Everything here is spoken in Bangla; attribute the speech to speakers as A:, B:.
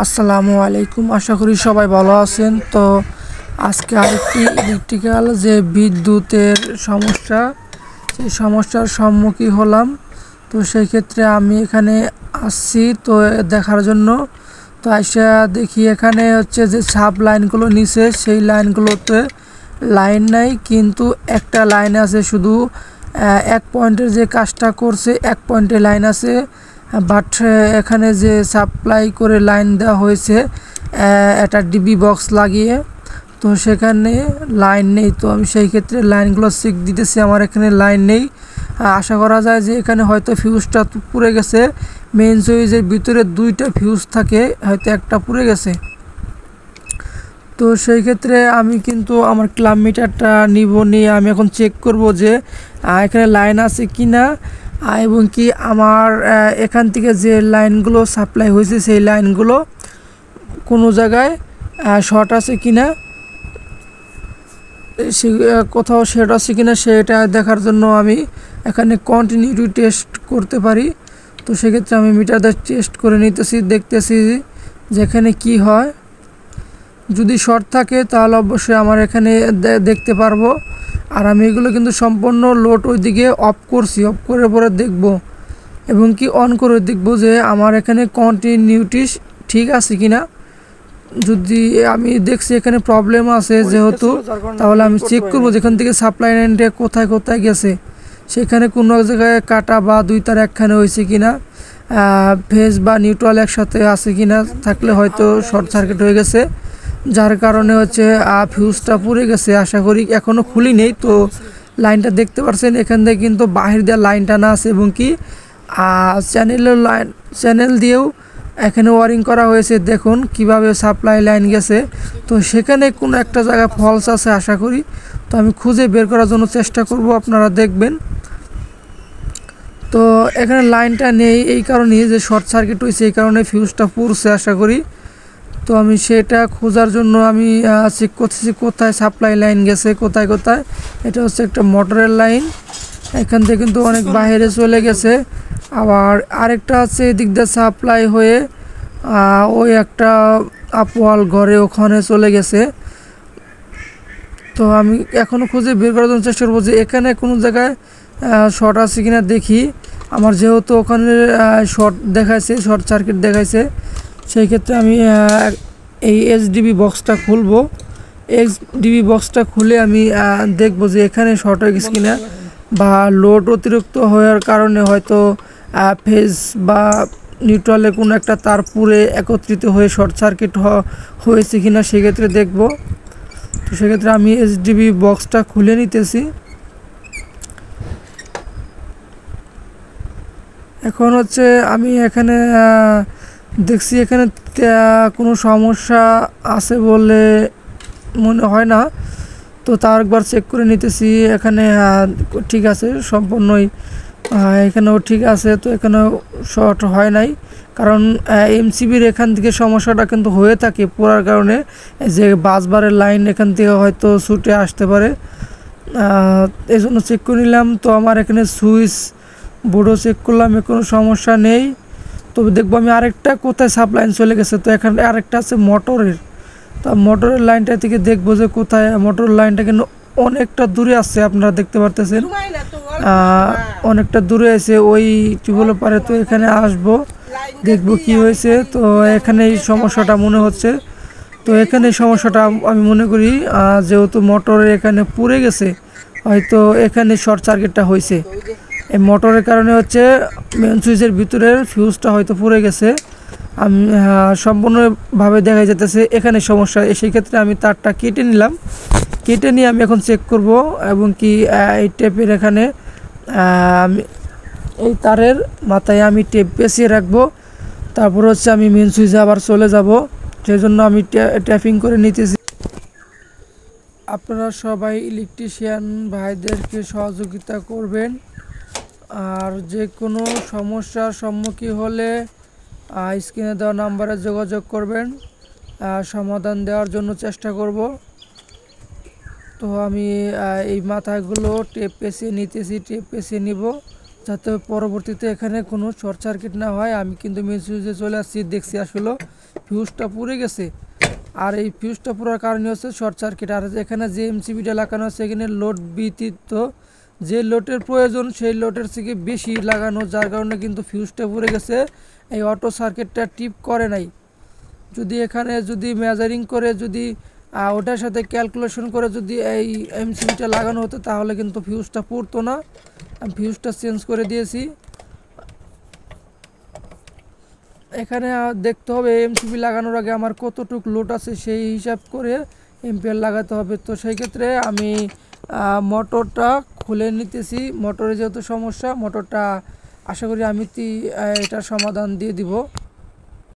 A: আসসালামু আলাইকুম। আশা করি সবাই ভালো আছেন। তো আজকে আরেকটি ইলেকট্রিক্যাল যে বিদ্যুতের সমস্যা, সেই সমস্যার সম্মুখীন হলাম। তো সেই ক্ষেত্রে আমি এখানে আসছি তো দেখার জন্য। তো আইসা দেখি এখানে হচ্ছে যে সাব লাইনগুলো নিচে, সেই লাইনগুলোতে লাইন নাই, কিন্তু একটা লাইন আছে শুধু। এক পয়েন্টের যে কাজটা করছে এক পয়েন্টে লাইন আছে, বাট এখানে যে সাপ্লাই করে লাইন দেওয়া হয়েছে একটা ডিবি বক্স লাগিয়ে, তো সেখানে লাইন নেই। তো আমি সেই ক্ষেত্রে লাইনগুলো চেক দিতেছি, আমার এখানে লাইন নেই। আশা করা যায় যে এখানে হয়তো ফিউজটা পুড়ে গেছে। মেইন সুইচের ভিতরে দুইটা ফিউজ থাকে, হয়তো একটা পুড়ে গেছে। তো সেই ক্ষেত্রে আমি কিন্তু আমার ক্লাব মিটারটা নিয়ে আমি এখন চেক করব যে এখানে লাইন আছে কি না, এবং কি আমার এখান থেকে যে লাইনগুলো সাপ্লাই হয়েছে সেই লাইনগুলো কোনো জায়গায় শর্ট আছে কি না, সে কোথাও শর্ট আছে কি না সেটা দেখার জন্য আমি এখানে কন্টিনিউটি টেস্ট করতে পারি। তো সেক্ষেত্রে আমি মিটারটা টেস্ট করে নিতেছি, দেখতেছি যেখানে কি হয়। যদি শর্ট থাকে তাহলে অবশ্যই আমার এখানে দেখতে পারবো। আর আমি এগুলো কিন্তু সম্পূর্ণ লোড ওইদিকে অফ করছি, অফ করে পরে দেখব এবং কি অন করে দেখব যে আমার এখানে কন্টিনিউটি ঠিক আছে কিনা। যদি আমি দেখছি এখানে প্রবলেম আছে যেহেতু, তাহলে আমি চেক করবো যেখান থেকে সাপ্লাই লাইনটা কোথায় কোথায় গেছে, সেখানে কোনো জায়গায় কাটা বা দুই তার একখানে হয়েছে কিনা, ফেজ বা নিউট্রাল একসাথে আছে কিনা, থাকলে হয়তো শর্ট সার্কিট হয়ে গেছে, যার কারণে হচ্ছে ফিউজটা পুড়ে গেছে। আশা করি এখনও খুলি নেই। তো লাইনটা দেখতে পাচ্ছেন এখান থেকে কিন্তু বাহির দিয়ে লাইন টানা আছে এবং কি চ্যানেল দিয়েও এখানে ওয়ারিং করা হয়েছে। দেখুন কিভাবে সাপ্লাই লাইন গেছে। তো সেখানে কোনো একটা জায়গায় ফলস আছে আশা করি। তো আমি খুঁজে বের করার জন্য চেষ্টা করব, আপনারা দেখবেন। তো এখানে লাইনটা নেই এই কারণেই যে শর্ট সার্কিট হয়েছে, এই কারণে ফিউজটা পুড়ছে আশা করি। তো আমি সেটা খোঁজার জন্য আমি চেক করতেছি কোথায় সাপ্লাই লাইন গেছে, কোথায় কোথায়। এটা হচ্ছে একটা মোটরের লাইন, এখান থেকে কিন্তু অনেক বাইরে চলে গেছে। আবার আরেকটা আছে এদিক দিয়ে সাপ্লাই হয়ে ওই একটা আপওয়াল ঘরে ওখানে চলে গেছে। তো আমি এখনও খুঁজে বের করার জন্য চেষ্টা করবো যে এখানে কোনো জায়গায় শর্ট আছে কিনা দেখি। আমার যেহেতু ওখানে শর্ট দেখাইছে, শর্ট সার্কিট দেখাইছে, সেই ক্ষেত্রে আমি এই এইচডিবি বক্সটা খুলবো। এইচডিবি বক্সটা খুলে আমি দেখব যে এখানে শর্ট হয়ে গেছে কিনা, বা লোড অতিরিক্ত হওয়ার কারণে হয়তো ফেজ বা নিউট্রালে কোনো একটা তার পুড়ে একত্রিত হয়ে শর্ট সার্কিট হয়েছে কিনা সেক্ষেত্রে দেখব। তো সেক্ষেত্রে আমি এইচডিবি বক্সটা খুলে নিতেছি। এখন হচ্ছে আমি এখানে দেখছি এখানে কোনো সমস্যা আছে বলে মনে হয় না। তো তার একবার চেক করে নিতেছি, এখানে ঠিক আছে সম্পূর্ণই, এখানেও ঠিক আছে। তো এখানেও শর্ট হয় নাই, কারণ এমসিবির এখান থেকে সমস্যাটা কিন্তু হয়ে থাকে পোড়ার কারণে, যে বাসবারের লাইন এখান থেকে হয়তো ছুটে আসতে পারে। এই জন্য চেক করে নিলাম। তো আমার এখানে সুইচ বোর্ডও চেক করলাম, কোনো সমস্যা নেই। তবে দেখবো আমি আরেকটা কোথায় সাপ্লাইন চলে গেছে। তো এখানে আরেকটা আছে মোটরের, তো মোটরের লাইনটা থেকে দেখবো যে কোথায়। মোটর লাইনটা কিন্তু অনেকটা দূরে আছে, আপনারা দেখতে পারতেছেন অনেকটা দূরে আছে ওই টিউবওয়েলের পারে। তো এখানে আসবো, দেখবো কি হয়েছে। তো এখানে এই সমস্যাটা মনে হচ্ছে। তো এখানে সমস্যাটা আমি মনে করি যেহেতু মোটরের এখানে পুড়ে গেছে, হয়তো এখানে শর্ট সার্কিটটা হয়েছে। এই মোটরের কারণে হচ্ছে মেন সুইচের ভিতরের ফিউজটা হয়তো পুড়ে গেছে। আমি সম্পূর্ণভাবে দেখা যেতেছে এখানে সমস্যা। সেই ক্ষেত্রে আমি তারটা কেটে নিলাম, কেটে নিয়ে আমি এখন চেক করব এবং কি এই টেপের এখানে আমি এই তারের মাথায় আমি টেপ পেঁচিয়ে রাখবো। তারপর হচ্ছে আমি মেন সুইচে আবার চলে যাব, সেই জন্য আমি ট্যাপিং করে নিতেছি। আপনারা সবাই ইলেকট্রিশিয়ান ভাইদেরকে সহযোগিতা করবেন। আর যে কোনো সমস্যার সম্মুখীন হলে স্ক্রিনে দেওয়া নাম্বারে যোগাযোগ করবেন, সমাধান দেওয়ার জন্য চেষ্টা করব। তো আমি এই মাথাগুলো টেপ পেঁচিয়ে নিতেছি, টেপ পেঁচিয়ে নিব। যাতে পরবর্তীতে এখানে কোনো শর্ট সার্কিট না হয়। আমি কিন্তু মেন সুইচে চলে আসছি, দেখছি আসলে ফিউজটা পুড়ে গেছে। আর এই ফিউজটা পুরার কারণে হচ্ছে শর্ট সার্কিট। আর এখানে যে এমসিবিটা লাগানো আছে এখানে লোড ব্যতীত যে লোডের প্রয়োজন সেই লোডের থেকে বেশি লাগানো, যার কারণে কিন্তু ফিউজটা পুড়ে গেছে। এই অটো সার্কিটটা টিপ করে নাই। যদি এখানে যদি মেজারিং করে যদি ওটার সাথে ক্যালকুলেশন করে যদি এই এমসিবিটা লাগানো হতো তাহলে কিন্তু ফিউজটা পুড়তো না। আমি ফিউজটা চেঞ্জ করে দিয়েছি। এখানে দেখতে হবে এমসিবি লাগানোর আগে আমার কতটুক লোড আছে সেই হিসাব করে এম্পিয়ার লাগাতে হবে। তো সেই ক্ষেত্রে আমি মোটরটা খুলে নিতেছি। মোটরে যেহেতু সমস্যা, মোটরটা আশা করি আমি এটার সমাধান দিয়ে দিব।